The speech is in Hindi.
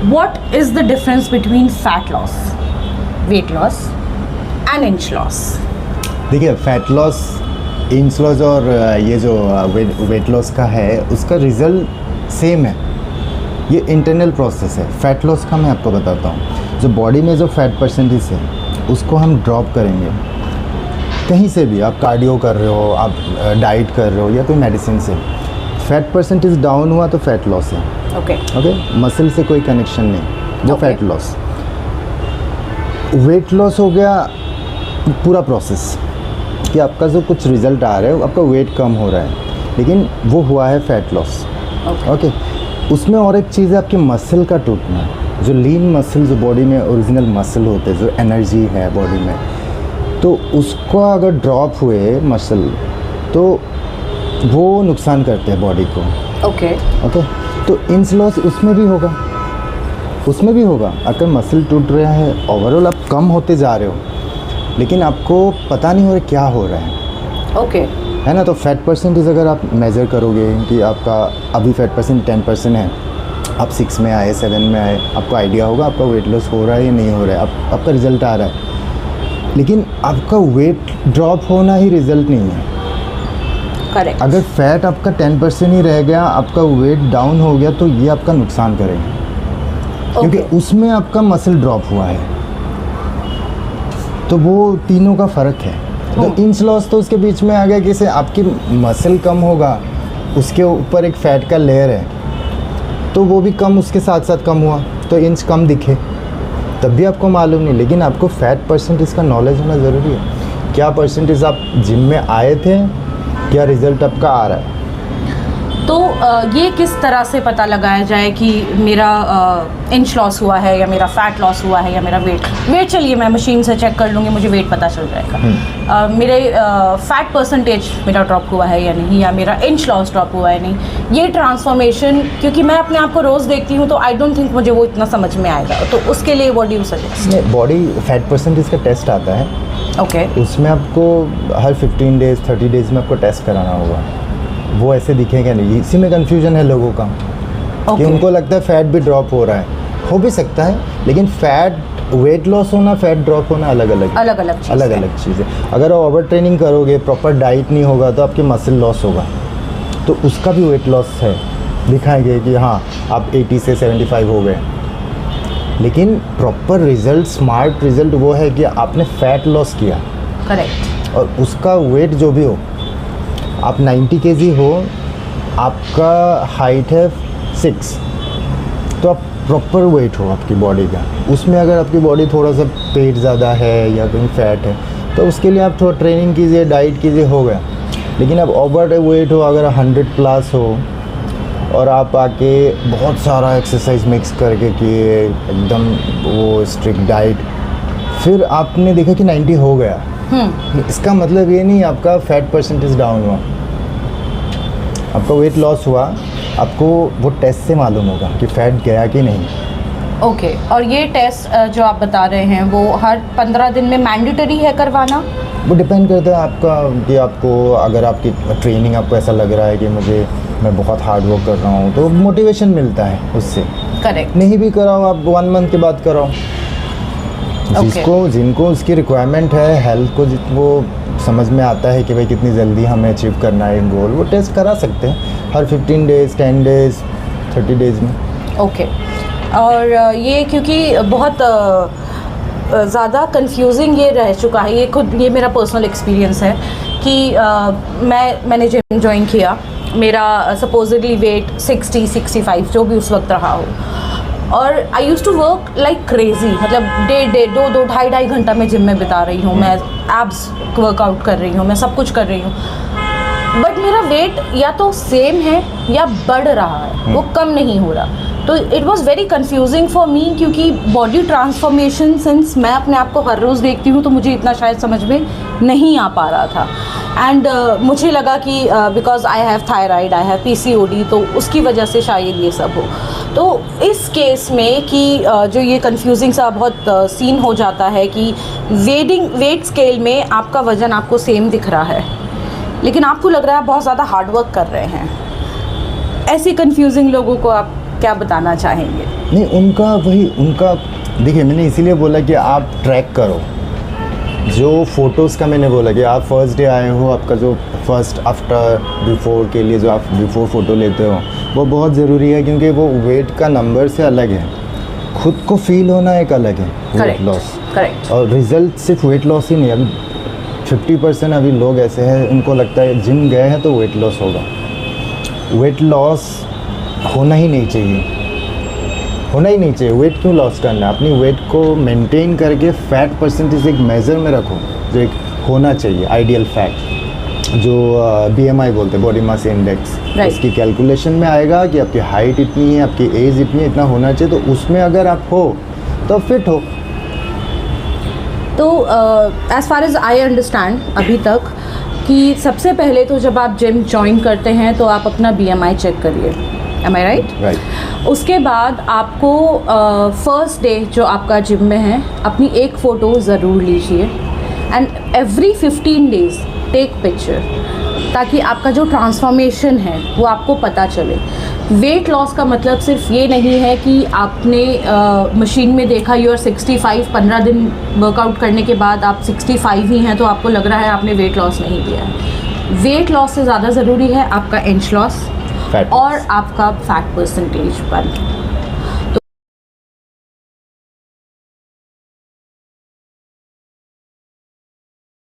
what is the difference between fat loss, weight loss and inch loss? देखिए, फैट लॉस, इंच लॉस और ये जो वेट लॉस का है उसका रिज़ल्ट सेम है। ये इंटरनल प्रोसेस है। फैट लॉस का मैं आपको बताता हूँ। जो बॉडी में जो फैट परसेंटेज है उसको हम ड्रॉप करेंगे। कहीं से भी, आप कार्डियो कर रहे हो, आप डाइट कर रहे हो या कोई मेडिसिन से, फैट परसेंटेज डाउन हुआ तो फैट लॉस है। ओके, मसल से कोई कनेक्शन नहीं, वो फैट लॉस। वेट लॉस हो गया पूरा प्रोसेस कि आपका जो कुछ रिज़ल्ट आ रहा है, आपका वेट कम हो रहा है, लेकिन वो हुआ है फैट लॉस। ओके, उसमें और एक चीज़ है आपकी मसल का टूटना। जो लीन मसल, जो बॉडी में ओरिजिनल मसल होते हैं, जो एनर्जी है बॉडी में, तो उसको अगर ड्रॉप हुए मसल तो वो नुकसान करते हैं बॉडी को। ओके, तो इंच लॉस उसमें भी होगा, उसमें भी होगा। अगर मसल टूट रहा है, ओवरऑल आप कम होते जा रहे हो, लेकिन आपको पता नहीं हो रहा क्या हो रहा है। ओके, है ना। तो फैट परसेंटेज अगर आप मेज़र करोगे कि आपका अभी फैट परसेंट 10% है, आप 6 में आए, 7 में आए, आपको आइडिया होगा आपका वेट लॉस हो रहा है या नहीं हो रहा है, आपका रिज़ल्ट आ रहा है। लेकिन आपका वेट ड्रॉप होना ही रिज़ल्ट नहीं है। करेक्ट। अगर फैट आपका 10% ही रह गया, आपका वेट डाउन हो गया, तो ये आपका नुकसान करेगा। क्योंकि उसमें आपका मसल ड्रॉप हुआ है। तो वो तीनों का फ़र्क है। तो इंच लॉस तो उसके बीच में आ गया कि से आपकी मसल कम होगा, उसके ऊपर एक फ़ैट का लेयर है, तो वो भी कम, उसके साथ साथ कम हुआ, तो इंच कम दिखे, तब भी आपको मालूम नहीं। लेकिन आपको फैट परसेंटेज का नॉलेज होना ज़रूरी है। क्या परसेंटेज आप जिम में आए थे, क्या रिज़ल्ट आपका आ रहा है। तो ये किस तरह से पता लगाया जाए कि मेरा इंच लॉस हुआ है या मेरा फैट लॉस हुआ है या मेरा वेट चलिए मैं मशीन से चेक कर लूँगी, मुझे वेट पता चल जाएगा। मेरे फैट परसेंटेज मेरा ड्रॉप हुआ है या नहीं, या मेरा इंच लॉस ड्रॉप हुआ है नहीं। ये ट्रांसफॉर्मेशन, क्योंकि मैं अपने आप को रोज़ देखती हूँ, तो आई डोंट थिंक मुझे वो इतना समझ में आएगा। तो उसके लिए what do you suggest? Body fat percentage का टेस्ट आता है। ओके, उसमें आपको हर 15 डेज़ 30 डेज़ में आपको टेस्ट कराना होगा। वो ऐसे दिखेगा नहीं। इसी में कंफ्यूजन है लोगों का कि उनको लगता है फ़ैट भी ड्रॉप हो रहा है। हो भी सकता है, लेकिन फ़ैट, वेट लॉस होना, फ़ैट ड्रॉप होना अलग अलग चीज़ है। अगर आप ओवर ट्रेनिंग करोगे, प्रॉपर डाइट नहीं होगा, तो आपके मसल लॉस होगा, तो उसका भी वेट लॉस है, दिखाएंगे कि हाँ आप 80 से 75 हो गए। लेकिन प्रॉपर रिज़ल्ट, स्मार्ट रिज़ल्ट वो है कि आपने फ़ैट लॉस किया। करेक्ट। और उसका वेट जो भी हो, आप 90 kg हो, आपका हाइट है 6, तो आप प्रॉपर वेट हो आपकी बॉडी का। उसमें अगर आपकी बॉडी थोड़ा सा पेट ज़्यादा है या कहीं फैट है, तो उसके लिए आप थोड़ा ट्रेनिंग कीजिए, डाइट कीजिए, हो गया। लेकिन अब ओवर वेट हो, अगर 100+ हो और आप आके बहुत सारा एक्सरसाइज मिक्स करके किए, एकदम वो स्ट्रिक्ट डाइट, फिर आपने देखा कि 90 हो गया, इसका मतलब ये नहीं आपका फैट परसेंटेज डाउन हुआ, आपका वेट लॉस हुआ। आपको वो टेस्ट से मालूम होगा कि फैट गया कि नहीं। ओके, और ये टेस्ट जो आप बता रहे हैं वो हर 15 दिन में मैंडेटरी है करवाना? वो डिपेंड करता है आपका कि आपको, अगर आपकी ट्रेनिंग आपको ऐसा लग रहा है कि मैं बहुत हार्ड वर्क कर रहा हूँ, तो मोटिवेशन मिलता है उससे। करेक्ट। नहीं भी कराओ, आप 1 मंथ के बाद कराओ। जिनको उसकी रिक्वायरमेंट है, हेल्थ को वो समझ में आता है कि भाई कितनी जल्दी हमें अचीव करना है गोल, वो टेस्ट करा सकते हैं हर 15 डेज़, 10 डेज़, 30 डेज़ में। ओके। और ये क्योंकि बहुत ज़्यादा कंफ्यूजिंग ये रह चुका है, ये मेरा पर्सनल एक्सपीरियंस है कि मैंने जिम ज्वाइन किया, मेरा सपोजिटली वेट 60-65 जो भी उस वक्त रहा हो, और I use to work like crazy, मतलब डेढ़ 2-2, 2.5 घंटा मैं जिम में बिता रही हूँ, मैं एब्स वर्कआउट कर रही हूँ, मैं सब कुछ कर रही हूँ, बट मेरा वेट या तो सेम है या बढ़ रहा है, वो कम नहीं हो रहा। तो it was very confusing for me, क्योंकि बॉडी ट्रांसफॉर्मेशन सिंस मैं अपने आप को हर रोज़ देखती हूँ, तो मुझे इतना शायद समझ में नहीं आ पा रहा था। एंड मुझे लगा कि because I have thyroid, I have PCOD, तो उसकी वजह से शायद ये सब हो। तो इस केस में कि जो ये कंफ्यूजिंग सा बहुत सीन हो जाता है कि वेट स्केल में आपका वज़न आपको सेम दिख रहा है, लेकिन आपको लग रहा है आप बहुत ज़्यादा हार्ड वर्क कर रहे हैं। ऐसे कंफ्यूजिंग लोगों को आप क्या बताना चाहेंगे? नहीं, उनका देखिए, मैंने इसीलिए बोला कि आप ट्रैक करो। जो फ़ोटोज़ का मैंने बोला कि आप फर्स्ट डे आए हो, आपका जो फर्स्ट आफ्टर बिफोर के लिए जो आप बिफोर फ़ोटो लेते हो वो बहुत ज़रूरी है, क्योंकि वो वेट का नंबर से अलग है, खुद को फील होना एक अलग है वेट लॉस। करेक्ट। और रिज़ल्ट सिर्फ वेट लॉस ही नहीं, अभी 50% अभी लोग ऐसे हैं उनको लगता है जिम गए हैं तो वेट लॉस होगा। वेट लॉस होना ही नहीं चाहिए, होना ही नहीं चाहिए। वेट क्यों लॉस करना है? अपनी वेट को मेंटेन करके फैट परसेंटेज एक मेज़र में रखो, जो एक होना चाहिए आइडियल फैट, जो BMI बोलते हैं, बॉडी मास इंडेक्स। इसकी कैलकुलेशन में आएगा कि आपकी हाइट इतनी है, आपकी एज इतनी है, इतना होना चाहिए, तो उसमें अगर आप हो तो फिट हो। तो as far as I understand अभी तक कि सबसे पहले तो जब आप जिम ज्वाइन करते हैं तो आप अपना BMI चेक करिए, एम आई राइट? राइट। उसके बाद आपको फर्स्ट डे जो आपका जिम में है अपनी एक फ़ोटो ज़रूर लीजिए, and every 15 days take picture, ताकि आपका जो ट्रांसफॉर्मेशन है वो आपको पता चले। वेट लॉस का मतलब सिर्फ ये नहीं है कि आपने मशीन में देखा यू आर 65, 15 दिन वर्कआउट करने के बाद आप 65 ही हैं तो आपको लग रहा है आपने वेट लॉस नहीं किया है। वेट लॉस से ज़्यादा ज़रूरी है आपका इंच लॉस और आपका फैट परसेंटेज बर्न।